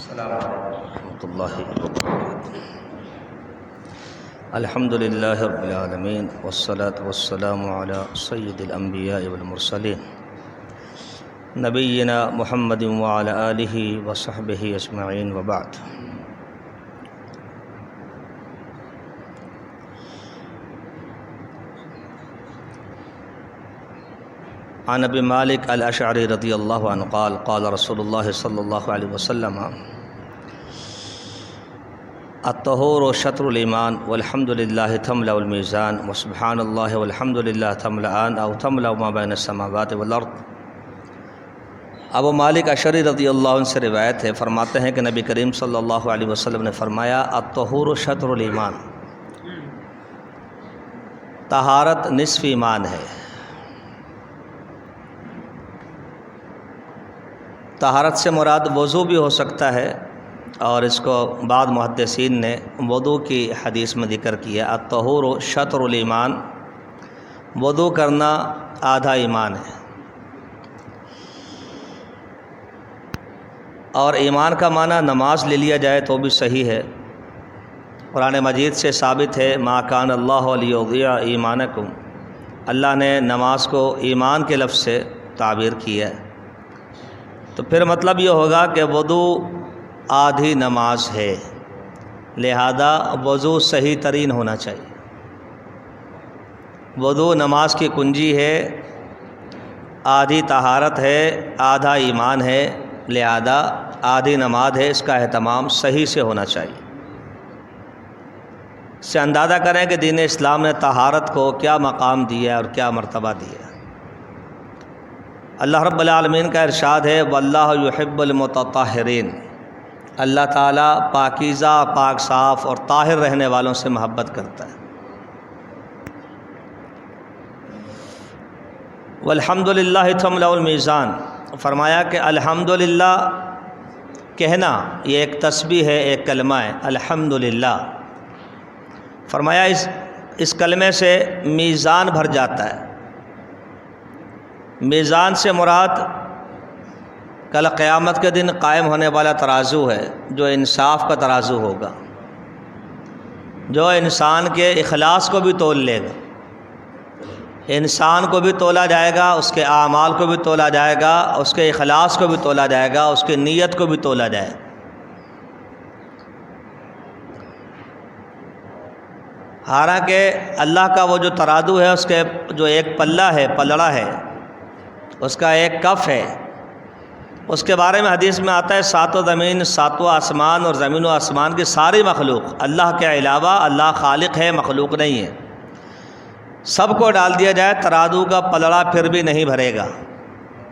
السلام علیکم ورحمۃ اللہ وبرکاتہ۔ الحمد للہ رب العالمین والصلاة والسلام علی سید الانبیاء والمرسلین نبینا محمد وعلی آلہ وصحبہ اجمعین وبعد۔ عن ابی مالک الاشعری رضی اللہ عنہ قال قال رسول اللہ صلی اللہ علیہ وسلم الطہور شطر الایمان والحمد للہ تملأ المیزان وسبحان اللہ والحمد للہ تملأان او تملأ ما بین السماوات والارض۔ ابو مالک اشعری رضی اللہ عنہ سے روایت ہے، فرماتے ہیں کہ نبی کریم صلی اللہ علیہ وسلم نے فرمایا الطہور شطر الایمان، طہارت نصف ایمان ہے۔ طہارت سے مراد وضو بھی ہو سکتا ہے، اور اس کو بعض محدثین نے وضو کی حدیث میں ذکر کیا۔ الطہور شطر الایمان، وضو کرنا آدھا ایمان ہے، اور ایمان کا معنی نماز لے لیا جائے تو بھی صحیح ہے۔ قرآن مجید سے ثابت ہے ما کان اللہ لیضیع ایمانکم، اللہ نے نماز کو ایمان کے لفظ سے تعبیر کیا ہے، تو پھر مطلب یہ ہوگا کہ وضو آدھی نماز ہے، لہذا وضو صحیح ترین ہونا چاہیے۔ وضو نماز کی کنجی ہے، آدھی طہارت ہے، آدھا ایمان ہے، لہذا آدھی نماز ہے، اس کا اہتمام صحیح سے ہونا چاہیے۔ اس سے اندازہ کریں کہ دین اسلام نے طہارت کو کیا مقام دیا ہے اور کیا مرتبہ دیا ہے۔ اللہ رب العالمین کا ارشاد ہے واللہ یحب المتطہرین، اللہ تعالیٰ پاکیزہ، پاک صاف اور طاہر رہنے والوں سے محبت کرتا ہے۔ والحمد للہ تملأ المیزان، فرمایا کہ الحمدللہ کہنا یہ ایک تسبیح ہے، ایک کلمہ ہے الحمدللہ۔ فرمایا اس کلمے سے میزان بھر جاتا ہے۔ میزان سے مراد کل قیامت کے دن قائم ہونے والا ترازو ہے، جو انصاف کا ترازو ہوگا، جو انسان کے اخلاص کو بھی تول لے گا۔ انسان کو بھی تولا جائے گا، اس کے اعمال کو بھی تولا جائے گا، اس کے اخلاص کو بھی تولا جائے گا، اس کی نیت کو بھی تولا جائے گا۔ حالانکہ اللہ کا وہ جو ترازو ہے، اس کے جو ایک پلہ ہے، پلڑا ہے، اس کا ایک کف ہے، اس کے بارے میں حدیث میں آتا ہے ساتوں زمین، ساتوں آسمان اور زمین و آسمان کی ساری مخلوق، اللہ کے علاوہ اللہ خالق ہے، مخلوق نہیں ہے، سب کو ڈال دیا جائے، ترازو کا پلڑا پھر بھی نہیں بھرے گا،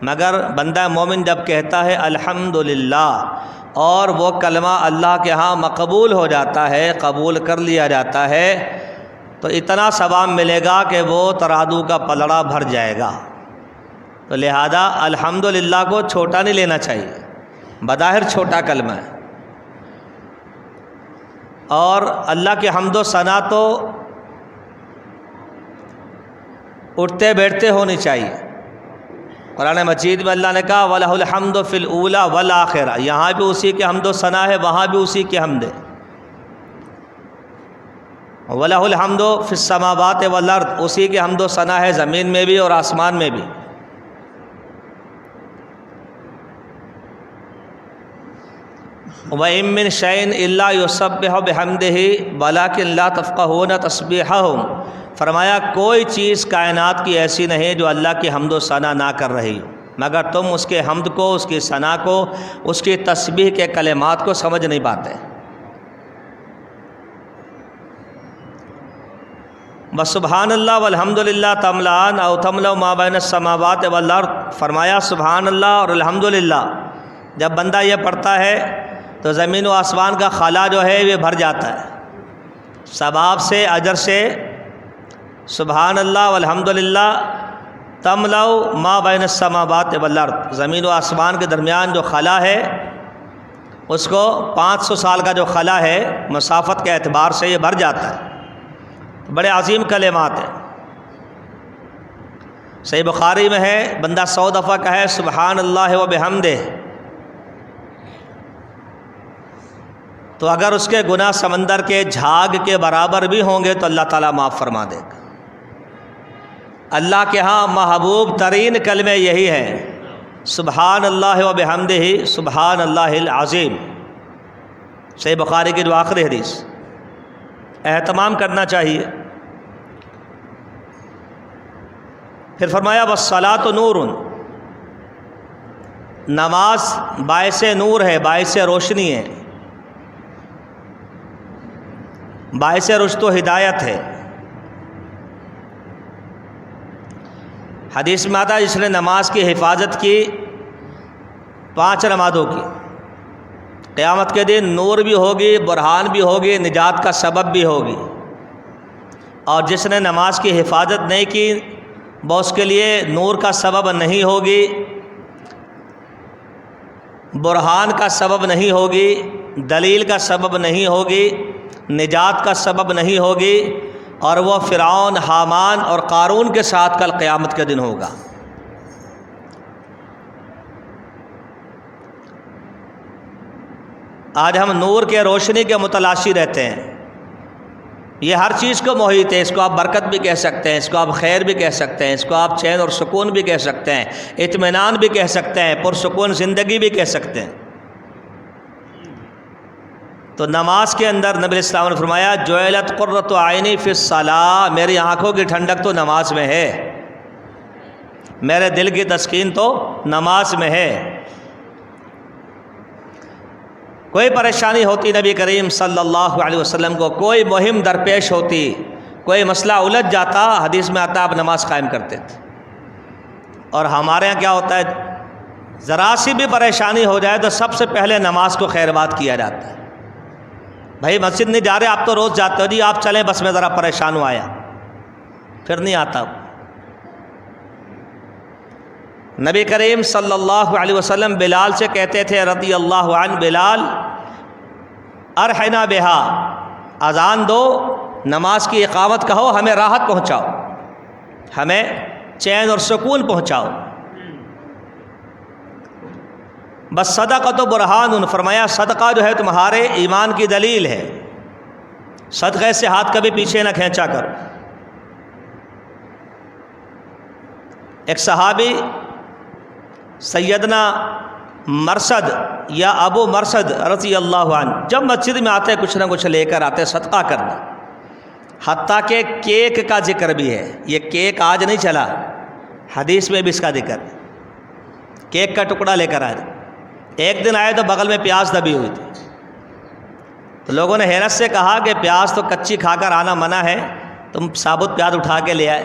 مگر بندہ مومن جب کہتا ہے الحمدللہ اور وہ کلمہ اللہ کے ہاں مقبول ہو جاتا ہے، قبول کر لیا جاتا ہے، تو اتنا ثواب ملے گا کہ وہ ترازو کا پلڑا بھر جائے گا۔ تو لہذا الحمدللہ کو چھوٹا نہیں لینا چاہیے، بظاہر چھوٹا کلمہ ہے، اور اللہ کی حمد و ثنا تو اٹھتے بیٹھتے ہونی چاہیے۔ قرآن مجید میں اللہ نے کہا وَلَهُ الْحَمْدُ فِي الْأُولَى وَالْآخِرَةِ، یہاں بھی اسی کی حمد و ثنا ہے، وہاں بھی اسی کی حمد ہے۔ وَلَهُ الْحَمْدُ فِي السَّمَاوَاتِ وَالْأَرْضِ، اسی کی حمد و ثنا ہے زمین میں بھی اور آسمان میں بھی۔ وَإِن مِّن شَيْءٍ إِلَّا يُسَبِّحُ بِحَمْدِهِ وَلَٰكِن لَّا تَفْقَهُونَ تَسْبِيحَهُمْ، فرمایا کوئی چیز کائنات کی ایسی نہیں جو اللہ کی حمد و ثنا نہ کر رہی ہو، مگر تم اس کے حمد کو، اس کی ثنا کو، اس کی تسبیح کے کلمات کو سمجھ نہیں پاتے۔ وَسُبْحَانَ اللَّهِ وَالْحَمْدُ لِلَّهِ تَمْلَأَانِ أَوْ تَمْلَأُ مَا بَيْنَ السَّمَاوَاتِ وَالْأَرْضِ، فرمایا سبحان اللہ اور الحمدللہ جب بندہ یہ پڑھتا ہے تو زمین و آسمان کا خلا جو ہے یہ بھر جاتا ہے ثواب سے، اجر سے۔ سبحان اللہ والحمدللہ تملأ ما بین السماوات والارض، زمین و آسمان کے درمیان جو خلا ہے اس کو 500 سال کا جو خلا ہے مسافت کے اعتبار سے یہ بھر جاتا ہے۔ بڑے عظیم کلمات ہیں۔ صحیح بخاری میں ہے بندہ 100 دفعہ کہے سبحان اللہ و بحمدہ، تو اگر اس کے گناہ سمندر کے جھاگ کے برابر بھی ہوں گے تو اللہ تعالیٰ معاف فرما دے گا۔ اللہ کے ہاں محبوب ترین کلمے یہی ہے، سبحان اللہ و بحمدہ سبحان اللہ العظیم، صحیح بخاری کی جو آخری حدیث، اہتمام کرنا چاہیے۔ پھر فرمایا والصلاۃ نور، نماز باعث نور ہے، باعث روشنی ہے، باعث رشد و ہدایت ہے۔ حدیث میں آتا ہے جس نے نماز کی حفاظت کی 5 نمازوں کی، قیامت کے دن نور بھی ہوگی، برہان بھی ہوگی، نجات کا سبب بھی ہوگی۔ اور جس نے نماز کی حفاظت نہیں کی وہ اس کے لیے نور کا سبب نہیں ہوگی، برہان کا سبب نہیں ہوگی، دلیل کا سبب نہیں ہوگی، نجات کا سبب نہیں ہوگی، اور وہ فرعون، حامان اور قارون کے ساتھ کل قیامت کے دن ہوگا۔ آج ہم نور کے روشنی کے متلاشی رہتے ہیں، یہ ہر چیز کو محیط ہے، اس کو آپ برکت بھی کہہ سکتے ہیں، اس کو آپ خیر بھی کہہ سکتے ہیں، اس کو آپ چین اور سکون بھی کہہ سکتے ہیں، اطمینان بھی کہہ سکتے ہیں، پرسکون زندگی بھی کہہ سکتے ہیں۔ تو نماز کے اندر نبی علیہ السلام نے فرمایا جعلت قرۃ عینی فی الصلاۃ، میری آنکھوں کی ٹھنڈک تو نماز میں ہے، میرے دل کی تسکین تو نماز میں ہے۔ کوئی پریشانی ہوتی نبی کریم صلی اللہ علیہ وسلم کو، کوئی مہم درپیش ہوتی، کوئی مسئلہ الجھ جاتا، حدیث میں آتا آپ نماز قائم کرتے تھے۔ اور ہمارے یہاں کیا ہوتا ہے، ذرا سی بھی پریشانی ہو جائے تو سب سے پہلے نماز کو خیر بات کیا جاتا ہے۔ بھائی مسجد نہیں جا رہے، آپ تو روز جاتے ہو، جی آپ چلیں بس میں ذرا پریشان ہوں آیا، پھر نہیں آتا۔ نبی کریم صلی اللہ علیہ وسلم بلال سے کہتے تھے رضی اللہ عنہ، بلال ارحنا بہا، اذان دو، نماز کی اقامت کہو، ہمیں راحت پہنچاؤ، ہمیں چین اور سکون پہنچاؤ۔ بس صدقۃ برہان، فرمایا صدقہ جو ہے تمہارے ایمان کی دلیل ہے، صدقے سے ہاتھ کبھی پیچھے نہ کھینچا کرو۔ ایک صحابی سیدنا مرثد یا ابو مرثد رضی اللہ عنہ جب مسجد میں آتے کچھ نہ کچھ لے کر آتے صدقہ کرنا، حتیٰ کہ کیک کا ذکر بھی ہے، یہ کیک آج نہیں چلا، حدیث میں بھی اس کا ذکر، کیک کا ٹکڑا لے کر آئے۔ ایک دن آئے تو بغل میں پیاز دبی ہوئی تھی، تو لوگوں نے حیرت سے کہا کہ پیاز تو کچی کھا کر آنا منع ہے، تم ثابت پیاز اٹھا کے لے آئے۔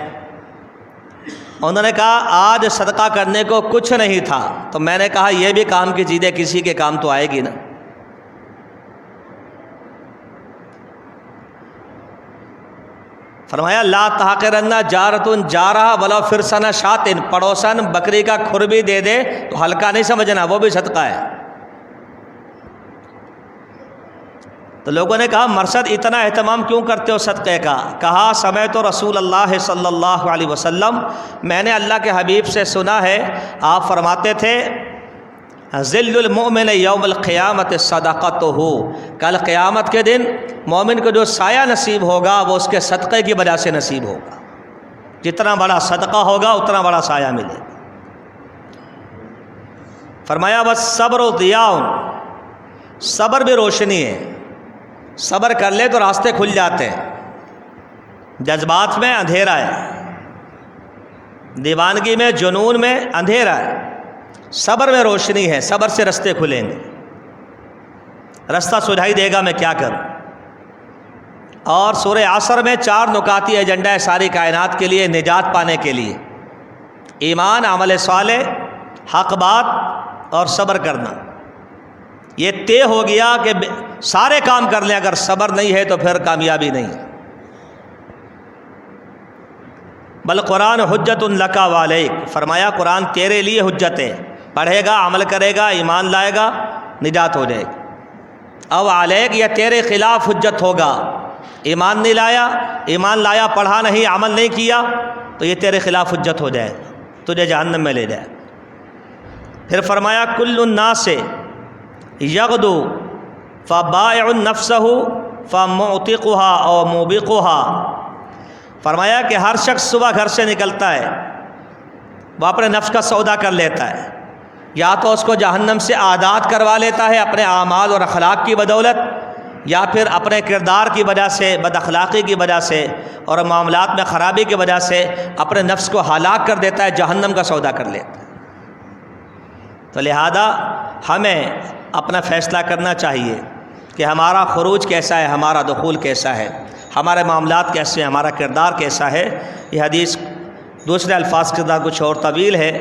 انہوں نے کہا آج صدقہ کرنے کو کچھ نہیں تھا، تو میں نے کہا یہ بھی کام کی چیز ہے، کسی کے کام تو آئے گی نا۔ فرمایا لا تحقرن جارۃ جارہ ولو فرسن شاۃ، پڑوسن بکری کا کھر بھی دے دے تو ہلکا نہیں سمجھنا، وہ بھی صدقہ ہے۔ تو لوگوں نے کہا مرثد اتنا اہتمام کیوں کرتے ہو صدقے کا؟ کہا سمعت رسول اللہ صلی اللہ علیہ وسلم، میں نے اللہ کے حبیب سے سنا ہے، آپ فرماتے تھے ذل المؤمن یوم القیامت صدقتہ، کل قیامت کے دن مومن کو جو سایہ نصیب ہوگا وہ اس کے صدقے کی وجہ سے نصیب ہوگا، جتنا بڑا صدقہ ہوگا اتنا بڑا سایہ ملے گا۔ فرمایا بس صبر و ضیاء، صبر بھی روشنی ہے، صبر کر لے تو راستے کھل جاتے ہیں۔ جذبات میں اندھیرا ہے، دیوانگی میں، جنون میں اندھیرا ہے، صبر میں روشنی ہے، صبر سے رستے کھلیں گے، رستہ سجھائی دے گا میں کیا کروں۔ اور سورہ عصر میں 4 نکاتی ایجنڈا ہے ساری کائنات کے لیے، نجات پانے کے لیے، ایمان، عمل صالح، حق بات اور صبر کرنا۔ یہ طے ہو گیا کہ سارے کام کر لیں، اگر صبر نہیں ہے تو پھر کامیابی نہیں۔ بل قرآن حجت لک و علیک، فرمایا قرآن تیرے لیے حجت ہے، پڑھے گا، عمل کرے گا، ایمان لائے گا، نجات ہو جائے گی۔ او علیک، یا تیرے خلاف حجت ہوگا، ایمان نہیں لایا، ایمان لایا پڑھا نہیں، عمل نہیں کیا تو یہ تیرے خلاف حجت ہو جائے، تجھے جہنم میں لے جائے۔ پھر فرمایا کل الناس یغدو فبائع نفسه فمعتقها او موبقها، فرمایا کہ ہر شخص صبح گھر سے نکلتا ہے، وہ اپنے نفس کا سودا کر لیتا ہے، یا تو اس کو جہنم سے آزاد کروا لیتا ہے اپنے اعمال اور اخلاق کی بدولت، یا پھر اپنے کردار کی وجہ سے، بد اخلاقی کی وجہ سے اور معاملات میں خرابی کی وجہ سے اپنے نفس کو ہلاک کر دیتا ہے، جہنم کا سودا کر لیتا ہے۔ تو لہذا ہمیں اپنا فیصلہ کرنا چاہیے کہ ہمارا خروج کیسا ہے، ہمارا دخول کیسا ہے، ہمارے معاملات کیسے ہیں، ہمارا کردار کیسا ہے۔ یہ حدیث دوسرے الفاظ کے ساتھ کچھ اور طویل ہے،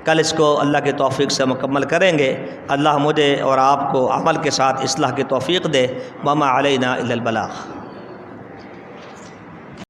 کل اس کو اللہ کی توفیق سے مکمل کریں گے۔ اللہ مجھے اور آپ کو عمل کے ساتھ اصلاح کی توفیق دے۔ وما علینا الا البلاغ۔